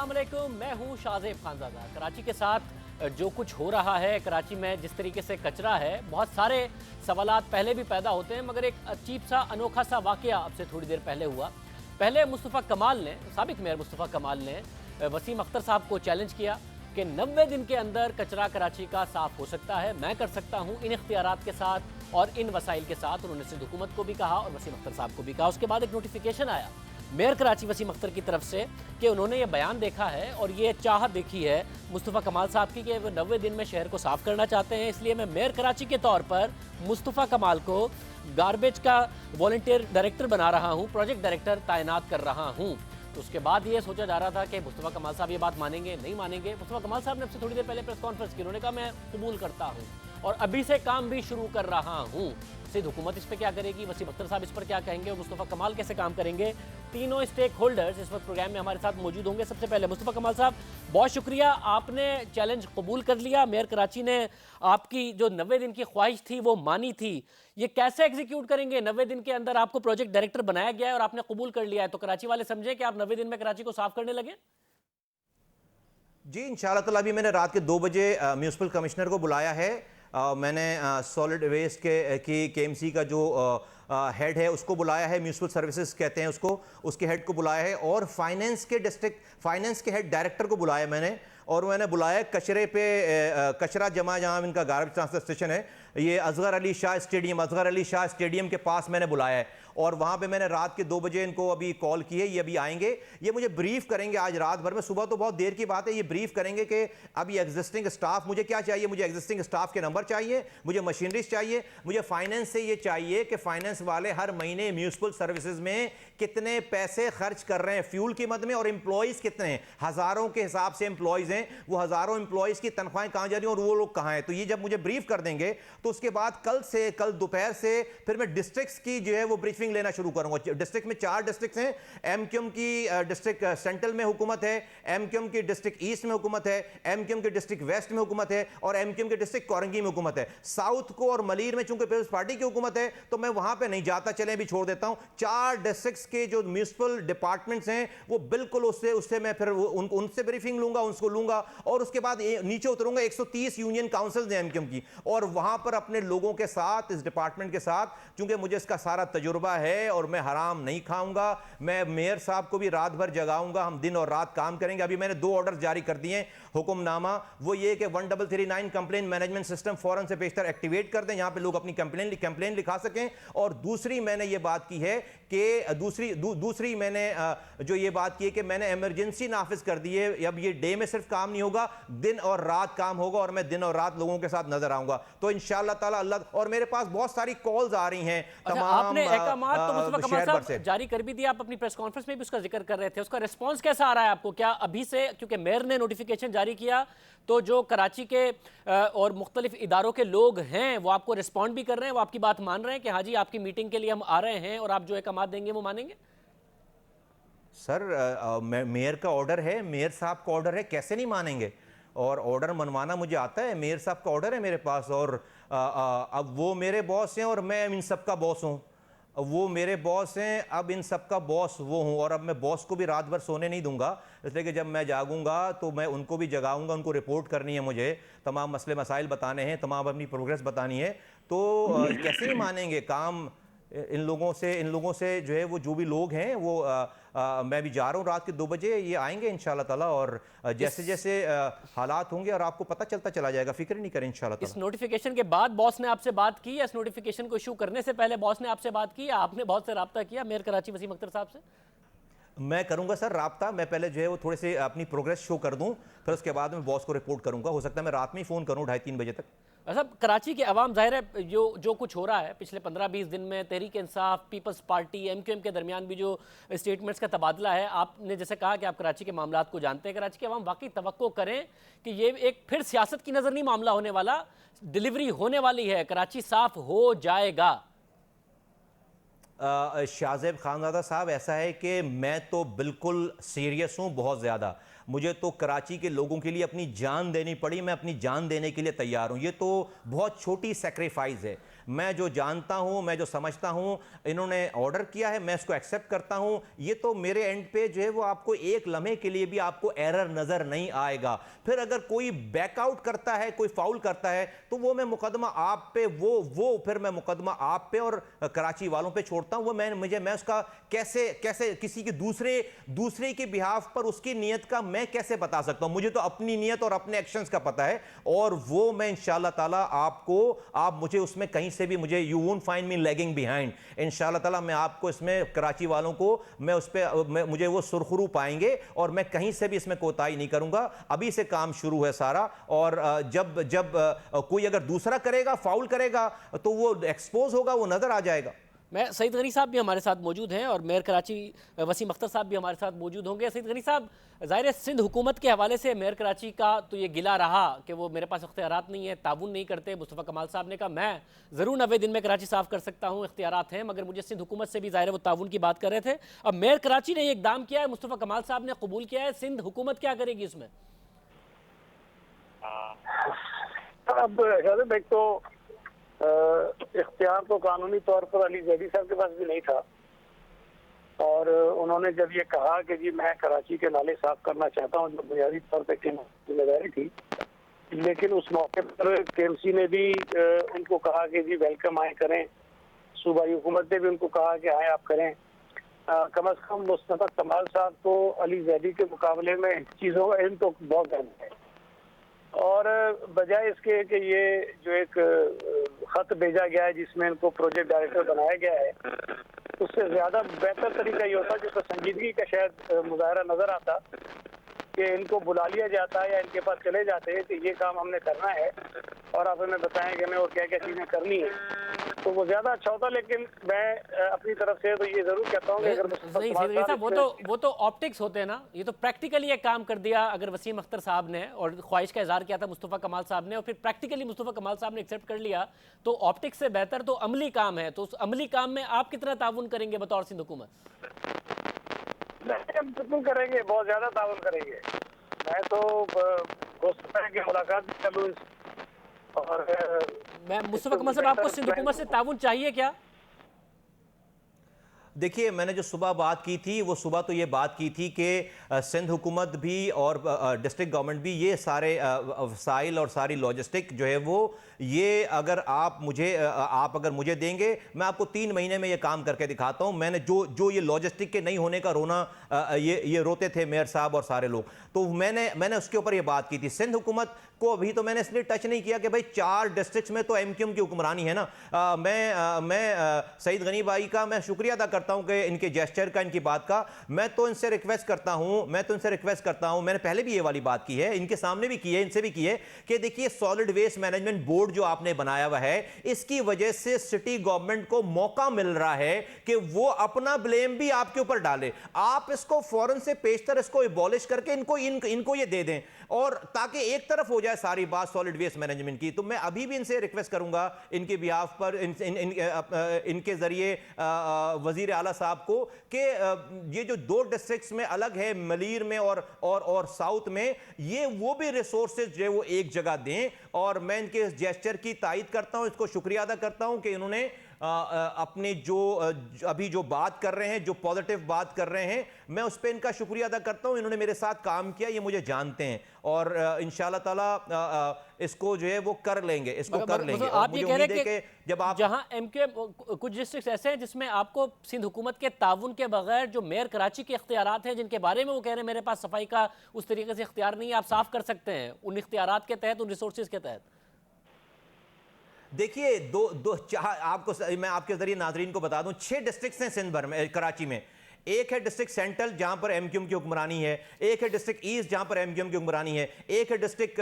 अस्सलाम वालेकुम, मैं हूं शाहजेब खानज़ादा। कराची के साथ जो कुछ हो रहा है, कराची में जिस तरीके से कचरा है, बहुत सारे सवालात पहले भी पैदा होते हैं, मगर एक अजीब सा अनोखा सा वाक़या अब से थोड़ी देर पहले हुआ। पहले मुस्तफ़ा कमाल ने, साबिक़ मेयर मुस्तफ़ा कमाल ने वसीम अख्तर साहब को चैलेंज किया कि 90 दिन के अंदर कचरा कराची का साफ़ हो सकता है, मैं कर सकता हूँ इन इख्तियारात के साथ और इन वसाइल के साथ। उन्होंने सिंध हुकूमत को भी कहा और वसीम अख्तर साहब को भी कहा। उसके बाद एक नोटिफिकेशन आया मेयर कराची वसीम अख्तर की तरफ से कि उन्होंने ये बयान देखा है और ये चाहत देखी है मुस्तफ़ा कमाल साहब की कि वो 90 दिन में शहर को साफ़ करना चाहते हैं। इसलिए मैं मेयर कराची के तौर पर मुस्तफ़ा कमाल को गार्बेज का वॉलंटियर डायरेक्टर बना रहा हूँ, प्रोजेक्ट डायरेक्टर तैनात कर रहा हूँ। तो उसके बाद ये सोचा जा रहा था कि मुस्तफ़ा कमाल साहब ये बात मानेंगे, नहीं मानेंगे। मुस्तफ़ा कमाल साहब ने अब से थोड़ी देर पहले प्रेस कॉन्फ्रेंस की, उन्होंने कहा मैं कबूल करता हूँ और अभी से काम भी शुरू कर रहा हूँ। सिंध हुकूमत इस पर क्या करेगी, वसीम अख्तर साहब इस पर क्या कहेंगे और मुस्तफ़ा कमाल कैसे काम करेंगे, तीनों स्टेक होल्डर्स इस वक्त प्रोग्राम में हमारे साथ मौजूद होंगे। सबसे पहले मुस्तफ़ा कमाल साहब, बहुत शुक्रिया, आपने चैलेंज कबूल कर लिया। मेयर कराची ने आपकी जो 90 दिन की ख्वाहिश थी वो मानी थी। ये कैसे एग्जीक्यूट करेंगे? 90 दिन के अंदर आपको प्रोजेक्ट डायरेक्टर बनाया गया है और आपने कबूल कर लिया है, तो कराची वाले समझे कि आप 90 दिन में कराची को साफ करने लगे? जी इंशाल्लाह ताला अभी मैंने रात के 2 बजे म्यूनसिपल कमिश्नर को बुलाया है। मैंने सॉलिड वेस्ट की केएमसी का जो हेड है उसको बुलाया है, म्यूनसिपल सर्विसेज कहते हैं उसको, उसके हेड को बुलाया है और फाइनेंस के डिस्ट्रिक्ट फाइनेंस के हेड डायरेक्टर को बुलाया मैंने। और मैंने बुलाया कचरे पे कचरा जमा जहाँ इनका गार्बेज ट्रांसफर स्टेशन है, ये असगर अली शाह स्टेडियम के पास मैंने बुलाया है। और वहाँ पे मैंने रात के 2 बजे इनको अभी कॉल की है, ये अभी आएंगे, ये मुझे ब्रीफ करेंगे आज रात भर में। सुबह तो बहुत देर की बात है, ये ब्रीफ करेंगे कि अभी एग्जिस्टिंग स्टाफ मुझे क्या चाहिए, मुझे एग्जिस्टिंग स्टाफ के नंबर चाहिए, मुझे मशीनरीज चाहिए, मुझे फाइनेंस से ये चाहिए कि फाइनेंस वाले हर महीने म्यूनसिपल सर्विसेज में कितने पैसे खर्च कर रहे हैं फ्यूल की मद में और एम्प्लॉयज़ कितने हैं। हज़ारों के हिसाब से एम्प्लॉयज़ हैं, वो हज़ारों एम्प्लॉयज़ की तनख्वाहें कहाँ जा रही हैं और वो लोग कहाँ हैं। तो ये जब मुझे ब्रीफ कर देंगे तो उसके बाद कल दोपहर से फिर मैं डिस्ट्रिक्ट्स की जो है वो ब्रीफिंग लेना शुरू करूंगा। डिस्ट्रिक्ट में 4 डिस्ट्रिक्ट्स हैं, एमक्यूएम की डिस्ट्रिक्ट सेंट्रल में हुकूमत है, एमक्यूएम की डिस्ट्रिक्ट ईस्ट में हुकूमत है, एमक्यूएम की डिस्ट्रिक्ट वेस्ट में हुकूमत है और एमक्यूएम की डिस्ट्रिक्ट कोरंगी में हुकूमत है। साउथ को और मलीर में चूंकि पीपल्स पार्टी की हुकूमत है तो मैं वहां पे नहीं जाता, चले भी छोड़ देता हूं। 4 डिस्ट्रिक्ट्स के जो म्यूनिसिपल डिपार्टमेंट्स हैं वो बिल्कुल उससे मैं फिर उनसे ब्रीफिंग लूंगा, उनको लूंगा और उसके बाद नीचे उतरूंगा। 130 यूनियन काउंसिल्स हैं एमक्यूएम की और वहां पर अपने लोगों के साथ, इस डिपार्टमेंट के साथ, चूंकि मुझे इसका सारा तजुर्बा है और मैं हराम नहीं खाऊंगा, मैं मेयर साहब को भी रात भर जगाऊंगा, हम दिन और रात काम करेंगे। अभी मैंने 2 ऑर्डर जारी कर दिए हैं हुक्मनामा, वो ये कि 1339 कंप्लेन मैनेजमेंट सिस्टम फौरन से पेशतर एक्टिवेट कर दें, यहां पे लोग अपनी कंप्लेन लिखा सकें। और दूसरी मैंने ये बात की है कि दूसरी मैंने जो ये बात की है कि मैंने इमरजेंसी नाफिज कर दी है। अब ये डे में सिर्फ काम नहीं होगा, दिन और रात काम होगा और मैं दिन और रात लोगों के साथ नजर आऊंगा। तो इंशाअल्लाह ताला अल्लाह, और मेरे पास बहुत सारी कॉल्स आ रही हैं तमाम आपने अहकामात तो मुस्तफ़ा कमाल साहब से जारी कर भी दिया, आप अपनी प्रेस कॉन्फ्रेंस में भी उसका जिक्र कर रहे थे, उसका रिस्पांस कैसा आ रहा है आपको? क्या अभी से, क्योंकि मेयर ने नोटिफिकेशन जारी किया तो जो कराची के और मुख्तलिफ इदारों के लोग हैं वो आपको रिस्पॉन्ड भी कर रहे हैं, वो आपकी बात मान रहे हैं कि हाँ जी आपकी मीटिंग के लिए हम आ रहे हैं और आप जो अहकामात देंगे वो मानेंगे? सर मेयर का ऑर्डर है, मेयर साहब का ऑर्डर है, कैसे नहीं मानेंगे? और ऑर्डर मनवाना मुझे आता है, मेयर साहब का ऑर्डर है मेरे पास और अब वो मेरे बॉस हैं और मैं इन सब का बॉस हूँ। वो मेरे बॉस हैं, अब इन सब का बॉस वो हूँ और अब मैं बॉस को भी रात भर सोने नहीं दूंगा, इसलिए कि जब मैं जागूंगा तो मैं उनको भी जगाऊंगा, उनको रिपोर्ट करनी है, मुझे तमाम मसले मसाइल बताने हैं, तमाम अपनी प्रोग्रेस बतानी है। तो कैसे नहीं मानेंगे काम इन लोगों से जो है वो जो भी लोग हैं वो मैं भी जा रहा हूँ रात के 2 बजे, ये आएंगे इंशाल्लाह ताला और जैसे जैसे हालात होंगे और आपको पता चलता चला जाएगा, फिक्र नहीं करें इंशाल्लाह ताला। इस नोटिफिकेशन के बाद बॉस ने आपसे बात की या इस नोटिफिकेशन को इशू करने से पहले बॉस ने आपसे बात की या आपने बहुत से रब्ता किया मेयर कराची वसीम अख्तर साहब से? मैं करूंगा सर राब्ता, मैं पहले जो है वो थोड़े से अपनी प्रोग्रेस शो कर दूं, फिर उसके बाद मैं बॉस को रिपोर्ट करूंगा। हो सकता है मैं रात में ही फ़ोन करूं 2:30-3 बजे तक। साहब, कराची के अवाम, जाहिर है जो कुछ हो रहा है पिछले 15-20 दिन में, Tehreek Insaf, peoples party, MQM के दरमियान भी जो स्टेटमेंट्स का तबादला है, आपने जैसे कहा कि आप कराची के मामलात को जानते हैं, कराची के अवाम वाकई तवक्को करें कि ये एक फिर सियासत की नज़र नहीं मामला होने वाला, डिलीवरी होने वाली है, कराची साफ हो जाएगा? शाहज़ेब खानज़ादा साहब, ऐसा है कि मैं तो बिल्कुल सीरियस हूँ, बहुत ज़्यादा। मुझे तो कराची के लोगों के लिए अपनी जान देनी पड़ी, मैं अपनी जान देने के लिए तैयार हूँ। ये तो बहुत छोटी सेक्रीफाइस है। मैं जो जानता हूँ, मैं जो समझता हूँ, इन्होंने ऑर्डर किया है, मैं इसको एक्सेप्ट करता हूँ। ये तो मेरे एंड पे जो है वो आपको एक लम्हे के लिए भी आपको एरर नज़र नहीं आएगा। फिर अगर कोई बैकआउट करता है, कोई फाउल करता है, तो वो मैं मुकदमा आप पे वो फिर मैं मुकदमा आप पे और कराची वालों पे छोड़ता हूँ। वो मैं उसका कैसे कैसे किसी के दूसरे के बिहाफ पर उसकी नीयत का मैं कैसे बता सकता हूँ? मुझे तो अपनी नीयत और अपने एक्शंस का पता है, और वो मैं इंशाल्लाह ताला आप मुझे उसमें कहीं से भी मुझे you won't find me lagging behind. इंशाल्लाह ताला मैं आपको इसमें कराची वालों को मैं उस पे मुझे वो सुरखरू पाएंगे, और मैं कहीं से भी इसमें कोताही नहीं करूंगा। अभी से काम शुरू है सारा, और जब जब कोई अगर दूसरा करेगा, फाउल करेगा, तो वो एक्सपोज होगा, वो नजर आ जाएगा। मैं सईद गनी साहब भी हमारे साथ मौजूद हैं और मेयर कराची वसीम अख्तर साहब भी हमारे साथ मौजूद होंगे। सईद गनी साहब, ज़ाहिर है सिंध हुकूमत के हवाले से मेयर कराची का तो ये गिला रहा कि वो मेरे पास इख्तियारात नहीं है, ताउन नहीं करते। मुस्तफ़ा कमाल साहब ने कहा मैं ज़रूर 90 दिन में कराची साफ़ कर सकता हूँ, इख्तियारात हैं, मगर मुझे सिंध हुकूमत से भी ज़ाहिर है वो ताउन की बात कर रहे थे। अब मेयर कराची ने ये इकदाम किया है, मुस्तफ़ा कमाल साहब ने कबूल किया है, सिंध हुकूमत क्या करेगी इसमें? अब एक तो इख्तियार तो कानूनी तौर पर अली जैदी साहब के पास भी नहीं था, और उन्होंने जब ये कहा कि जी मैं कराची के नाले साफ करना चाहता हूँ, जो बुनियादी तौर पर जिम्मेदारी थी, लेकिन उस मौके पर केएमसी ने भी उनको कहा कि जी वेलकम आए करें, सूबाई हुकूमत ने भी उनको कहा कि आए आप करें। कम अज कम मुस्तफा कमाल साहब को अली जैदी के मुकाबले में चीज़ों का इल्म तो बहुत ज़्यादा है, और बजाय इसके कि ये जो एक खत भेजा गया है जिसमें इनको प्रोजेक्ट डायरेक्टर बनाया गया है, उससे ज़्यादा बेहतर तरीका ये होता जिसमें संजीदगी का शायद मुजाहरा नज़र आता कि इनको बुला लिया जाता या इनके पास चले जाते कि ये काम हमने करना है और आप हमें बताएं कि हमें और क्या क्या चीज़ें करनी है, तो वो ज़्यादा अच्छा होता। लेकिन मैं अपनी तरफ से तो ये ज़रूर कहता हूँ कि अगर वो तो ऑप्टिक्स होते हैं ना, ये तो प्रैक्टिकली एक काम कर दिया अगर वसीम अख्तर साहब ने, और ख्वाहिश का इजहार किया था मुस्तफ़ा कमाल साहब ने, और फिर प्रैक्टिकली मुस्तफ़ा कमाल साहब ने एक्सेप्ट कर लिया, तो ऑप्टिक्स से बेहतर तो अमली काम है। तो उस अमली काम में आप कितना ताउन करेंगे बतौर सिंध हुकूमत? बिल्कुल करेंगे, बहुत ज़्यादा ताउन करेंगे। मैं तो हो सकता है कि मुलाकात भी करूँ, और मैं मुस्तफ़ा कमाल साहब, आपको सिंध हुकूमत से ताउन चाहिए क्या? देखिए, मैंने जो सुबह बात की थी, वो सुबह तो ये बात की थी कि सिंध हुकूमत भी और डिस्ट्रिक्ट गवर्नमेंट भी ये सारे वसाइल और सारी लॉजिस्टिक जो है वो ये अगर आप अगर मुझे देंगे, मैं आपको 3 महीने में ये काम करके दिखाता हूँ। मैंने जो ये लॉजिस्टिक के नहीं होने का रोना ये रोते थे मेयर साहब और सारे लोग, तो मैंने उसके ऊपर ये बात की थी। सिंध हुकूमत को अभी तो मैंने इसलिए टच नहीं किया कि भाई 4 डिस्ट्रिक्ट्स में तो एमक्यूएम की हुक्मरानी है ना। मैं सईद गनी भाई का मैं शुक्रिया अदा करता हूं कि इनके जेस्चर का, इनकी बात का। मैं तो इनसे रिक्वेस्ट करता हूं, मैंने पहले भी ये वाली बात की है, इनके सामने भी की है, इनसे भी की है, कि देखिए सॉलिड वेस्ट मैनेजमेंट बोर्ड जो आपने बनाया हुआ है, इसकी वजह से सिटी गवर्नमेंट को मौका मिल रहा है कि वो अपना ब्लेम भी आपके ऊपर डाले। आप इसको फौरन से पेशतर इसको एबॉलिश करके इनको ये दे दें, और ताकि एक तरफ हो जाए सारी बात सॉलिड वेस्ट मैनेजमेंट की। तो मैं अभी भी इनसे रिक्वेस्ट करूंगा इनके बिहाफ पर, इनके जरिए वजीर आला साहब को, कि ये जो 2 डिस्ट्रिक्ट्स में अलग है, मलीर में और साउथ में, ये वो भी रिसोर्सेज जो है वो एक जगह दें। और मैं इनके इस जेस्चर की तायद करता हूं, इसको शुक्रिया अदा करता हूं कि इन्होंने अपने अभी जो बात कर रहे हैं, जो पॉजिटिव बात कर रहे हैं, मैं उस पर इनका शुक्रिया अदा करता हूं। इन्होंने मेरे साथ काम किया, ये मुझे जानते हैं, और इंशाल्लाह ताला इसको जो है वो कर लेंगे, इसको कर लेंगे। आप ये कह रहे हैं कि जब आप जहां एमक्यूएम कुछ डिस्ट्रिक्ट ऐसे हैं जिसमें आपको सिंध हुकूमत के ताउन के बगैर जो मेयर कराची के इख्तियारात हैं, जिनके बारे में वो कह रहे हैं मेरे पास सफाई का उस तरीके से इख्तियार नहीं है, आप साफ कर सकते हैं उन इख्तियारात के तहत, उन रिसोर्सेज के तहत। देखिए, मैं आपके जरिए नाजरीन को बता दूं, 6 डिस्ट्रिक्ट्स हैं सिंध भर में, कराची में। एक है डिस्ट्रिक्ट सेंट्रल जहां पर एमक्यूएम की हुक्मरानी है, एक है डिस्ट्रिक्ट ईस्ट जहां पर एमक्यूएम की हुक्मरानी है, एक है डिस्ट्रिक्ट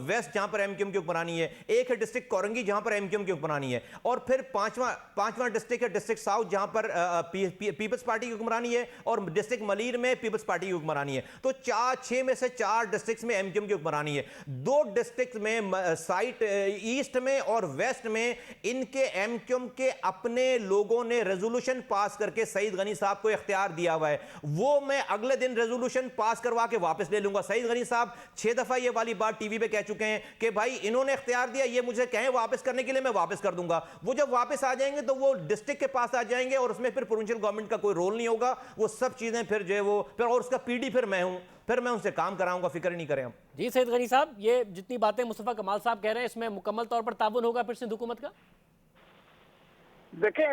वेस्ट जहां पर एमक्यूएम की हुक्मरानी है, एक है डिस्ट्रिक्ट कोरंगी जहां पर एमक्यूएम की हुक्मरानी है, और फिर पांचवां डिस्ट्रिक्ट है डिस्ट्रिक्ट साउथ जहां पर पीपल्स पार्टी की हुक्मरानी है, और डिस्ट्रिक्ट मलीर में पीपल्स पार्टी की हुक्मरानी है। तो 6 में से 4 डिस्ट्रिक्ट में एमक्यूएम की हुक्मरानी है। 2 डिस्ट्रिक्ट में साइट ईस्ट में और वेस्ट में इनके एमक्यूएम के अपने लोगों ने रेजोल्यूशन पास करके सईद गनी साहब को इख्तियार दिया हुआ है। वो मैं अगले दिन रेजोल्यूशन पास करवा के वापस ले लूंगा। सईद गनी साहब 6 दफा ये वाली बात टीवी पे कह चुके हैं कि भाई इन्होंने इख्तियार दिया, ये मुझे कहें वापस करने के लिए, मैं वापस कर दूंगा। वो जब वापस आ जाएंगे तो वो डिस्ट्रिक्ट के पास आ जाएंगे और उसमें फिर प्रोविंशियल गवर्नमेंट का कोई रोल नहीं होगा। वो सब चीजें फिर जो है वो फिर, और उसका पीडी फिर मैं हूं, फिर मैं उनसे काम कराऊंगा, फिक्र नहीं करें हम। जी सैयद गनी साहब, ये जितनी बातें मुस्तफा कमाल साहब कह रहे हैं इसमें मुकम्मल तौर पर ताउन होगा फिर सिंध हुकूमत का? देखें,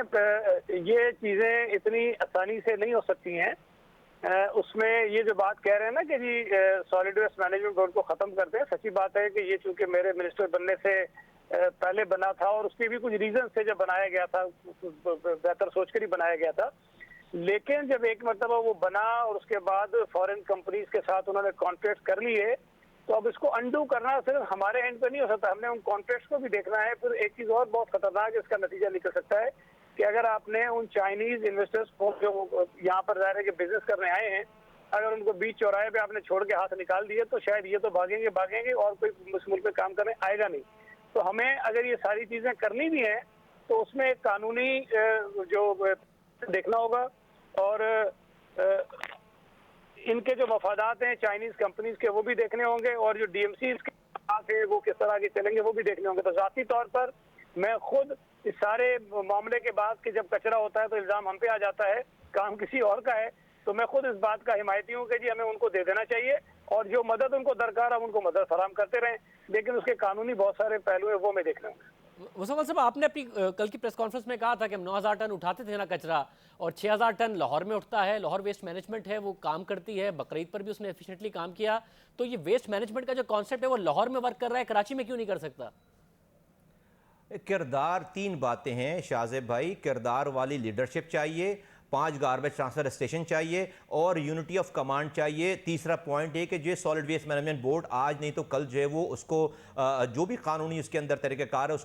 ये चीजें इतनी आसानी से नहीं हो सकती हैं। उसमें ये जो बात कह रहे हैं ना कि जी सॉलिड वेस्ट मैनेजमेंट बोर्ड को खत्म करते हैं, सच्ची बात है कि ये चूंकि मेरे मिनिस्टर बनने से पहले बना था और उसके भी कुछ रीजन थे जब बनाया गया था, बेहतर सोचकर ही बनाया गया था। लेकिन जब एक मरतबा वो बना और उसके बाद फॉरेन कंपनीज के साथ उन्होंने कॉन्ट्रैक्ट कर लिए, तो अब इसको अंडू करना सिर्फ हमारे एंड पे नहीं हो सकता, हमने उन कॉन्ट्रैक्ट्स को भी देखना है। फिर एक चीज और बहुत खतरनाक इसका नतीजा निकल सकता है कि अगर आपने उन चाइनीज इन्वेस्टर्स को जो यहाँ पर रह रहे बिजनेस करने आए हैं, अगर उनको बीच चौराहे पे आपने छोड़ के हाथ निकाल दिए तो शायद ये तो भागेंगे और कोई इस मुल्क में काम करने आएगा नहीं। तो हमें अगर ये सारी चीजें करनी भी हैं तो उसमें एक कानूनी जो देखना होगा, और इनके जो मफादात हैं चाइनीज कंपनीज के वो भी देखने होंगे, और जो डीएमसी के वो किस तरह के चलेंगे वो भी देखने होंगे। तो जाती तौर पर मैं खुद इस सारे मामले के बाद कि जब कचरा होता है तो इल्जाम हम पे आ जाता है, काम किसी और का है, तो मैं खुद इस बात का हिमायती हूँ कि जी हमें उनको दे देना चाहिए, और जो मदद उनको दरकार है उनको मदद फराम करते रहें, लेकिन उसके कानूनी बहुत सारे पहलू है वो मैं देखने होंगे। मुस्तफा साहब, आपने अपनी कल की प्रेस कॉन्फ्रेंस में कहा था कि हम 9,000 टन उठाते थे ना कचरा, और 6,000 टन लाहौर में उठता है। लाहौर वेस्ट मैनेजमेंट है वो काम करती है, बकरीद पर भी उसने एफिशिएंटली काम किया। तो ये वेस्ट मैनेजमेंट का जो कॉन्सेप्ट है वो लाहौर में वर्क कर रहा है, कराची में क्यों नहीं कर सकता? किरदार, 3 बातें हैं शाहजेब भाई। किरदार वाली लीडरशिप चाहिए, 5 गार्बेज ट्रांसफर स्टेशन चाहिए, और यूनिटी ऑफ कमांड चाहिए। तीसरा पॉइंट है कि जो सॉलिड वेस्ट मैनेजमेंट बोर्ड आज नहीं तो कल जो है वो उसको जो भी कानूनी उसके अंदर तरीक़ेकार है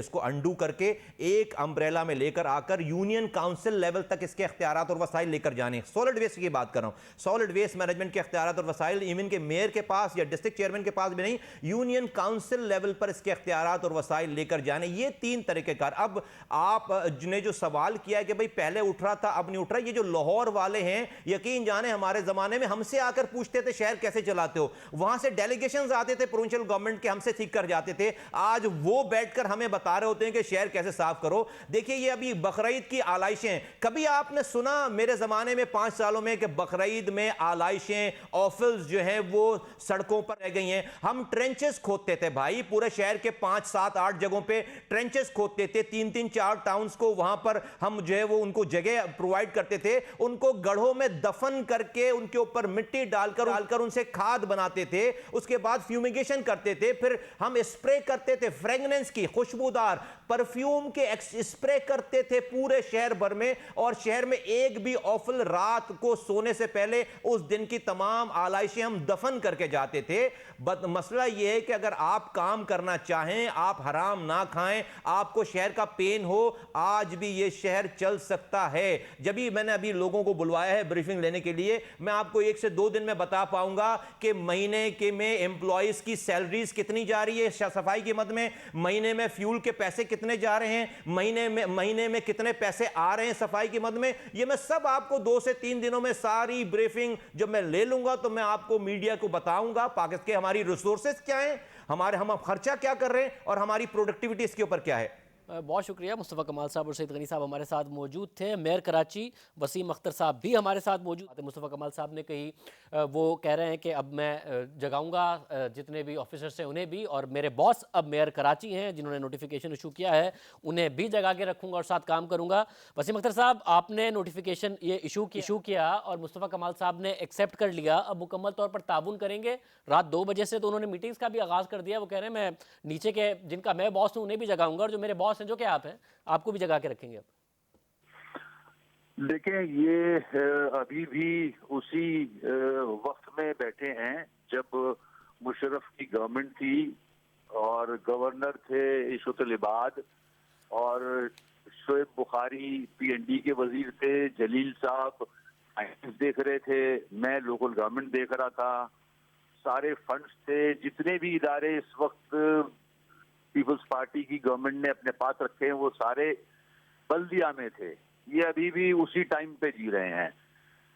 उसको अंडू करके एक अम्ब्रेला में लेकर आकर यूनियन काउंसिल लेवल तक इसके इख्तियारात और वसाइल लेकर जाने। सॉलिड वेस्ट की बात कर रहा हूँ, सॉलिड वेस्ट मैनेजमेंट के इख्तियारात और वसाइल इवन के मेयर के पास या डिस्ट्रिक्ट चेयरमैन के पास भी नहीं, यूनियन काउंसिल लेवल पर इसके इख्तियारात और वसाइल लेकर जाने। ये 3 तरीक़ेकार। अब आपने जो सवाल किया है कि भाई पहले उठ रहा था अब नहीं उठ रहा, ये जो लाहौर वाले हैं यकीन जाने हमारे जमाने में हमसे आकर पूछते थे शहर कैसे चलाते हो, वहां से डेलीगेशंस आते थे प्रोविंशियल गवर्नमेंट के, हमसे ठीक कर जाते थे। आज वो बैठकर हमें बता रहे होते हैं कि शहर कैसे साफ करो। देखिए ये अभी बकरीद की आलाइशें, कभी आपने सुना मेरे जमाने में 5 सालों में कि बकरीद में आलाइशें ऑफिस जो हैं वो सड़कों पर रह गई हैं? हम ट्रेंचेस खोदते थे भाई, पूरे शहर के 5, 7, 8 जगहों पे ट्रेंचेस खोदते थे, 3-3, 4 टाउन्स को वहां पर हम जो है वो उनको जगह प्रोवाइड करते थे, उनको गढ़ों में दफन करके उनके ऊपर मिट्टी डालकर उनसे खाद बनाते थे, उसके बाद फ्यूमिगेशन करते थे, फिर हम स्प्रे करते थे फ्रेगनेंस की, खुशबूदार परफ्यूम के स्प्रे करते थे पूरे शहर भर में, और शहर में एक भी ऑफिल रात को सोने से पहले उस दिन की तमाम आलाइशें हम दफन करके जाते थे। मसला यह है कि अगर आप काम करना चाहें, आप हराम ना खाएं, आपको शहर का पेन हो, आज भी यह शहर चल सकता है। जब भी मैंने अभी लोगों को बुलवाया है ब्रीफिंग लेने के लिए, मैं आपको 1 से 2 दिन में बता पाऊंगा कि महीने के में एम्प्लॉइज की सैलरीज कितनी जा रही है सफाई की मद में, महीने में फ्यूल के पैसे कितने जा रहे हैं, महीने में कितने पैसे आ रहे हैं सफाई की मद में। ये मैं सब आपको 2 से 3 दिनों में सारी ब्रीफिंग जब मैं ले लूंगा तो मैं आपको मीडिया को बताऊंगा पाकिस्तान के हमारी रिसोर्सेज क्या हैं, हम खर्चा क्या कर रहे हैं और हमारी प्रोडक्टिविटी इसके ऊपर क्या है। बहुत शुक्रिया। मुस्तफ़ा कमाल साहब और सईद गनी साहब हमारे साथ मौजूद थे। मेयर कराची वसीम अख्तर साहब भी हमारे साथ मौजूद थे। मुस्तफ़ा कमाल साहब ने कही, वो कह रहे हैं कि अब मैं जगाऊंगा जितने भी ऑफिसर्स हैं उन्हें भी, और मेरे बॉस अब मेयर कराची हैं जिन्होंने नोटिफिकेशन इशू किया है उन्हें भी जगा के रखूंगा और साथ काम करूंगा। वसीम अख्तर साहब, आपने नोटिफिकेशन ये इशू किया और मुस्तफ़ा कमाल साहब ने एक्सेप्ट कर लिया, अब मुकम्मल तौर पर ताउन करेंगे। रात 2 बजे से तो उन्होंने मीटिंग्स का भी आगाज़ कर दिया। वो कह रहे हैं मैं नीचे के जिनका मैं बॉस हूँ उन्हें भी जगाऊंगा, और जो मेरे बॉस हैं जो कि आप हैं आपको भी जगा के रखेंगे। अब देखें, ये अभी भी उसी वक्त में बैठे हैं जब मुशर्रफ की गवर्नमेंट थी और गवर्नर थे इशरत इबाद और शोएब बुखारी पीएनडी के वजीर थे, जलील साहब फाइनेंस देख रहे थे, मैं लोकल गवर्नमेंट देख रहा था, सारे फंड्स थे, जितने भी इदारे इस वक्त पीपल्स पार्टी की गवर्नमेंट ने अपने पास रखे हैं वो सारे बल्दिया में थे। ये अभी भी उसी टाइम पे जी रहे हैं।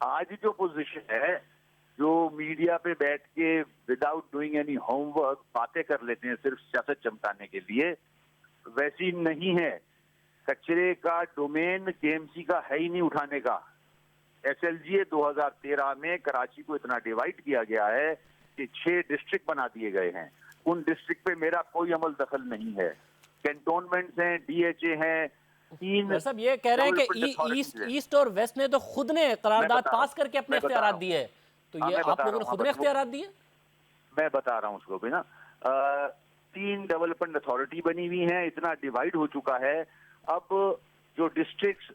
आज जो पोजीशन है, जो मीडिया पे बैठ के विदाउट डूइंग एनी होमवर्क बातें कर लेते हैं सिर्फ सियासत चमकाने के लिए, वैसी नहीं है। कचरे का डोमेन केएमसी का है ही नहीं उठाने का। एसएलजीए 2013 में कराची को इतना डिवाइड किया गया है कि 6 डिस्ट्रिक्ट बना दिए गए हैं। उन डिस्ट्रिक्ट पे मेरा कोई अमल दखल नहीं है। कैंटोनमेंट्स हैं, डीएचए हैं, 3 सब ये कह रहे हैं कि ईस्ट और वेस्ट ने तो खुद ने करारदाद पास करके अपने इख्तियारात दिए, तो ये आप लोगों ने खुद ने इख्तियारात दिए। मैं बता रहा हूँ उसको भी ना। 3 डेवलपमेंट अथॉरिटी बनी हुई हैं, इतना डिवाइड हो चुका है। अब जो district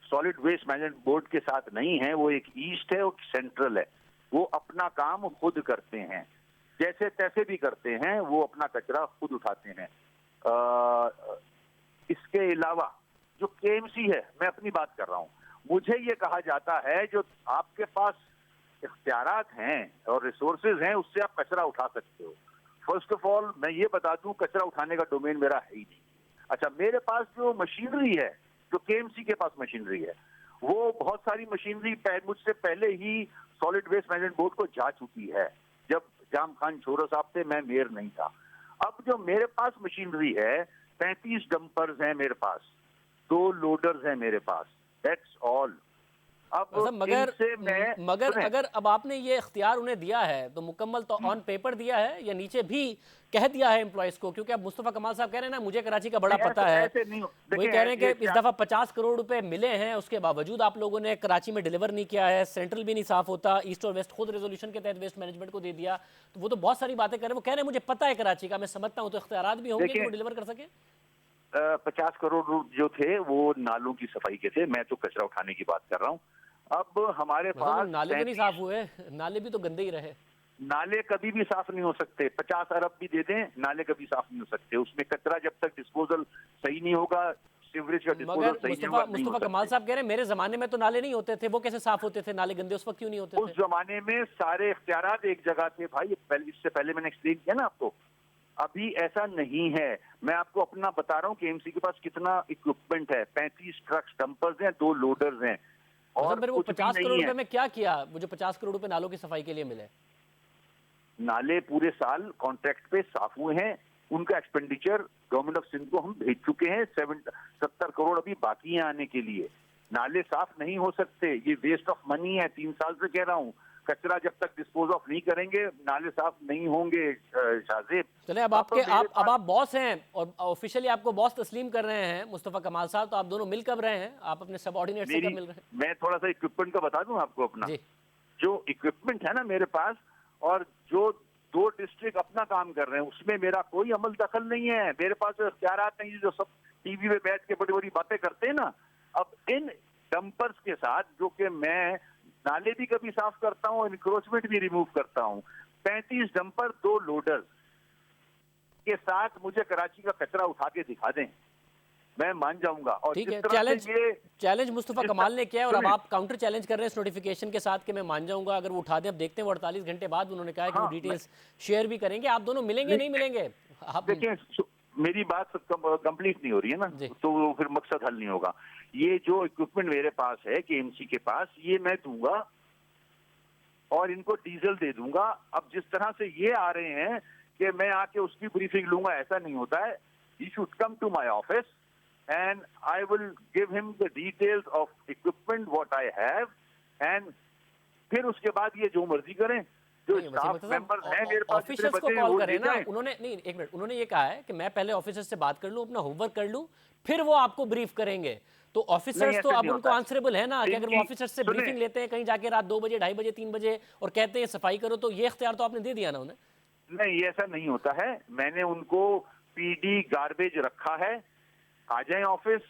solid waste management board के साथ नहीं है, वो एक ईस्ट है और सेंट्रल है, वो अपना काम खुद करते हैं, जैसे तैसे भी करते हैं, वो अपना कचरा खुद उठाते हैं। इसके अलावा जो केएमसी है, मैं अपनी बात कर रहा हूँ, मुझे ये कहा जाता है जो आपके पास इख्तियारात हैं और रिसोर्सेज हैं उससे आप कचरा उठा सकते हो। फर्स्ट ऑफ ऑल मैं ये बता दूं, कचरा उठाने का डोमेन मेरा है ही नहीं। अच्छा, मेरे पास जो मशीनरी है, जो केएमसी के पास मशीनरी है, वो बहुत सारी मशीनरी मुझसे पहले ही सॉलिड वेस्ट मैनेजमेंट बोर्ड को जा चुकी है। जब जाम खान छोरो साहब थे, मैं मेयर नहीं था। अब जो मेरे पास मशीनरी है, 35 डंपर्स हैं मेरे पास, 2 लोडर्स हैं मेरे पास, दैट्स ऑल। अब मगर अगर अब आपने ये इख्तियार उन्हें दिया है तो मुकम्मल तो ऑन पेपर दिया है या नीचे भी कह दिया है एम्प्लॉयज को? क्योंकि अब मुस्तफा कमाल साहब कह रहे हैं ना, मुझे कराची का बड़ा पता है, वही कह रहे हैं कि इस दफा 50 करोड़ रुपए मिले हैं, उसके बावजूद आप लोगों ने कराची में डिलीवर नहीं किया है, सेंट्रल भी नहीं साफ होता, ईस्ट और वेस्ट खुद रेजोल्यूशन के तहत वेस्ट मैनेजमेंट को दे दिया, तो वो तो बहुत सारी बातें कर रहे हैं। वो कह रहे हैं मुझे पता है कराची का, मैं समझता हूँ, तो इख्तियारात भी होंगे कि वो डिलीवर कर सके। 50 करोड़ जो थे वो नालों की सफाई के थे, मैं तो कचरा उठाने की बात कर रहा हूँ। अब हमारे पास नाले भी नहीं साफ हुए, नाले भी तो गंदे ही रहे। नाले कभी भी साफ नहीं हो सकते, 50 अरब भी दे दें, नाले कभी साफ नहीं हो सकते। उसमें कचरा जब तक डिस्पोजल सही नहीं होगा, सीवरेज का डिस्पोजल सही नहीं होगा। मुस्तफा कमाल साहब कह रहे हैं मेरे जमाने में तो नाले नहीं होते थे, वो कैसे साफ होते थे? नाले गंदे उस वक्त क्यों नहीं होते थे? उस जमाने में सारे इख्तियारात एक जगह थे भाई, इससे पहले मैंने एक्सप्लेन किया ना आपको। अभी ऐसा नहीं है। मैं आपको अपना बता रहा हूँ कि एमसी के पास कितना इक्विपमेंट है, 35 ट्रक्स, डंपर्स हैं, 2 लोडर्स हैं। और फिर वो 50 करोड़ रुपए में क्या किया? वो जो 50 करोड़ रुपए नालों की सफाई के लिए मिले, नाले पूरे साल कॉन्ट्रैक्ट पे साफ हुए हैं, उनका एक्सपेंडिचर गवर्नमेंट ऑफ सिंध को हम भेज चुके हैं। 70 करोड़ अभी बाकी हैं आने के लिए। नाले साफ नहीं हो सकते, ये वेस्ट ऑफ मनी है, 3 साल से कह रहा हूँ। कचरा जब तक डिस्पोज ऑफ नहीं करेंगे, नाले साफ नहीं होंगे। शाहजेब, चले अब आप बॉस हैं और ऑफिशियली आपको बॉस तस्लीम कर रहे हैं मुस्तफा कमाल साहब, तो आप दोनों मिल कब रहे हैं? आप अपने सबऑर्डिनेट से कब मिल रहे हैं? मैं थोड़ा सा इक्विपमेंट का बता दूं आपको अपना। जो इक्विपमेंट है ना मेरे पास, और जो 2 डिस्ट्रिक्ट अपना काम कर रहे हैं, उसमें मेरा कोई अमल दखल नहीं है। मेरे पास जो इख्तियारात नहीं, जो सब टीवी पे बैठ के बड़ी बड़ी बातें करते हैं ना। अब इन डंपर्स के साथ, जो कि मैं नाले भी कभी साफ करता हूँ, इंक्रोचमेंट भी रिमूव करता हूँ, 35 डंपर, 2 लोडर के साथ मुझे कराची का कचरा उठा के दिखा दें, मैं मान जाऊंगा। और ठीक है, चैलेंज मुस्तफा कमाल ने किया है और अब आप काउंटर चैलेंज कर रहे हैं इस नोटिफिकेशन के साथ कि मैं मान जाऊंगा अगर वो उठा दें। अब देखते हैं वो 48 घंटे बाद उन्होंने कहा है कि वो डिटेल्स शेयर भी करेंगे। आप दोनों मिलेंगे नहीं मिलेंगे? देखिए, मेरी बात कंप्लीट नहीं हो रही है ना, तो फिर मकसद हल नहीं होगा। ये जो इक्विपमेंट मेरे पास है केएमसी के पास, ये मैं दूंगा और इनको डीजल दे दूंगा। अब जिस तरह से ये आ रहे हैं कि मैं आके उसकी ब्रीफिंग लूंगा, ऐसा नहीं होता है। He should come to my office and I will give him the details of equipment what I have, and फिर उसके बाद ये जो मर्जी करें। जो स्टाफ मेंबर्स हैं मेरे पास, ऑफिसर्स को कॉल करें ना। उन्होंने नहीं, एक मिनट, उन्होंने ये कहा है कि मैं पहले ऑफिसर्स से बात कर लूं, अपना होमवर्क कर लूं, फिर वो आपको ब्रीफ करेंगे। तो ऑफिसर्स तो अब उनको आंसरेबल है ना कि अगर वो ऑफिसर्स से ब्रीफिंग लेते हैं कहीं जाके रात 2 बजे, 2:30 बजे, 3 बजे और कहते हैं सफाई करो, तो ये इख्तियार तो आपने दे दिया ना उन्हें। नहीं, ऐसा नहीं होता है। मैंने उनको पीडी गार्बेज रखा है, आ जाए ऑफिस,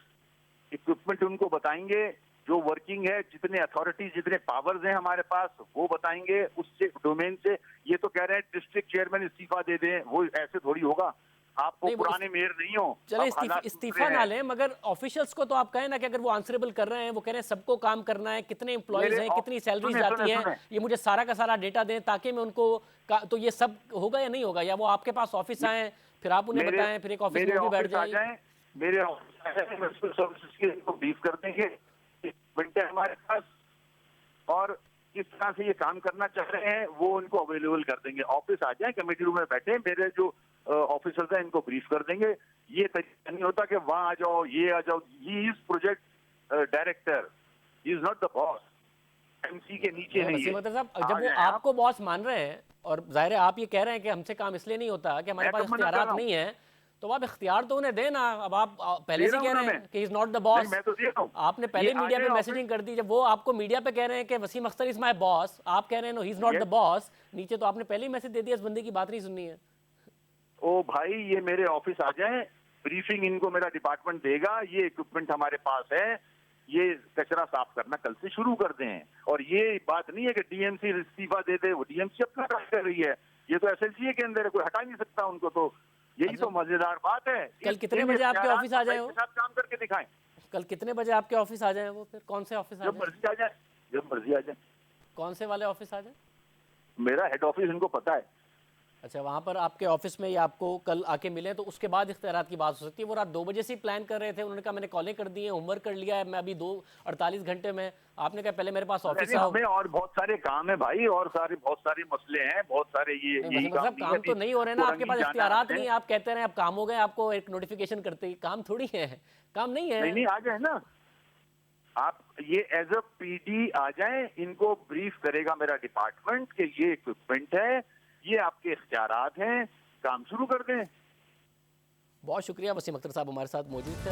इक्विपमेंट उनको बताएंगे, जो वर्किंग है, जितने अथॉरिटी, जितने पावर्स हैं हमारे पास, वो बताएंगे उससे डोमेन से। ये तो कह रहे हैं डिस्ट्रिक्ट चेयरमैन इस्तीफा दे दें, वो ऐसे थोड़ी होगा। आपको नहीं, पुराने मेयर नहीं हो, चले अब हालात इस्तीफा दूसरे ना हैं। लें, मगर ऑफिशियल्स को तो आप कहें ना कि अगर वो आंसरेबल कर रहे हैं, वो कह रहे हैं सबको काम करना है, कितने एम्प्लॉयज मेरे हैं, कितनी सैलरीज सुने, जाती सुने, हैं, सुने। ये मुझे सारा का सारा डेटा दें ताकि मैं उनको तो ये सब होगा या नहीं होगा, या वो आपके पास ऑफिस आए फिर आप उन्हें बताएं, फिर एक ऑफिस में मेरे वो भी बैठ ऑफिस आ जाए? जाएं, मेरे ऑफिस आ जाएं, म्युनिसिपल सर्विसेज के इनको ब्रीफ कर देंगे, इक्विपमेंट है हमारे पास, और किस तरह से ये काम करना चाह रहे हैं वो उनको अवेलेबल कर देंगे। ऑफिस आ जाए, कमेटी रूम में बैठे, मेरे जो ऑफिसर्स हैं इनको ब्रीफ कर देंगे। ये तरीका नहीं होता कि वहां आ जाओ, ये आ जाओ। He is project director, he is not the boss, MC के नीचे नहीं वसीम है। अख्तर साहब, आ जब वो जाएं आप। आपको बॉस मान रहे हैं और जाहिर है आप ये कह रहे हैं कि हमसे काम इसलिए नहीं होता कि हमारे मैं पास कब मना कर इख्तियारात रहा हूं? नहीं है, तो आप इख्तियार तो उन्हें देना। अब आप पहले दे से रहा कह हूं रहे ना हैं मैं। कि इज नॉट द नहीं, बॉस, मैं तो दे रहा हूं। आपने पहले ये आ मीडिया पे जाए मैसेजिंग कर दी, जब वो आपको मीडिया पे कह रहे हैं कि Wasim Akhtar is my boss, आप कह रहे हैं no he is not Yes. The boss, नीचे तो आपने पहले ही मैसेज दे दिया इस बंदे की बात नहीं सुननी है। ओ भाई, ये मेरे ऑफिस आ जाएं, ब्रीफिंग इनको मेरा डिपार्टमेंट देगा, ये इक्विपमेंट हमारे पास है, ये कचरा साफ करना कल से शुरू कर दें। और ये बात नहीं है कि डीएमसी इस्तीफा दे दे, वो डीएमसी अपना काम कर रही है, ये तो एसएलसी के अंदर है, कोई हटा नहीं सकता उनको। तो यही तो मजेदार बात है। कल कितने बजे आपके ऑफिस आ जाए वो? के साथ काम करके दिखाएं, कल कितने बजे आपके ऑफिस आ जाए वो? फिर कौन से ऑफिस आ जब जाए? मर्जी आ जाए, जब मर्जी आ जाए। कौन से वाले ऑफिस आ जाए? मेरा हेड ऑफिस इनको पता है। अच्छा, वहाँ पर आपके ऑफिस में या आपको कल आके मिले तो उसके बाद इख्तियारात की बात हो सकती है। वो रात 2 बजे से ही प्लान कर रहे थे, उन्होंने कहा मैंने कॉलें कर दी हैं, होमवर्क कर लिया है, मैं अभी 48 घंटे में। आपने कहा पहले मेरे पास ऑफिस आओ। हमें और बहुत सारे काम है भाई, और बहुत सारे मसले हैं, बहुत सारे ये नहीं, यही वसीम साहब, काम तो नहीं हो रहे ना, आपके पास इख्तियारात नहीं है, आप कहते रहे अब काम हो गए, आपको एक नोटिफिकेशन करते ही काम थोड़ी है, काम नहीं है। नहीं आ जाए ना आप, ये एज अ पीडी आ जाए, इनको ब्रीफ करेगा मेरा डिपार्टमेंट कि ये इक्विपमेंट है, ये आपके इख्तियारात हैं, काम शुरू कर दें। बहुत शुक्रिया वसीम अख्तर साहब हमारे साथ मौजूद थे।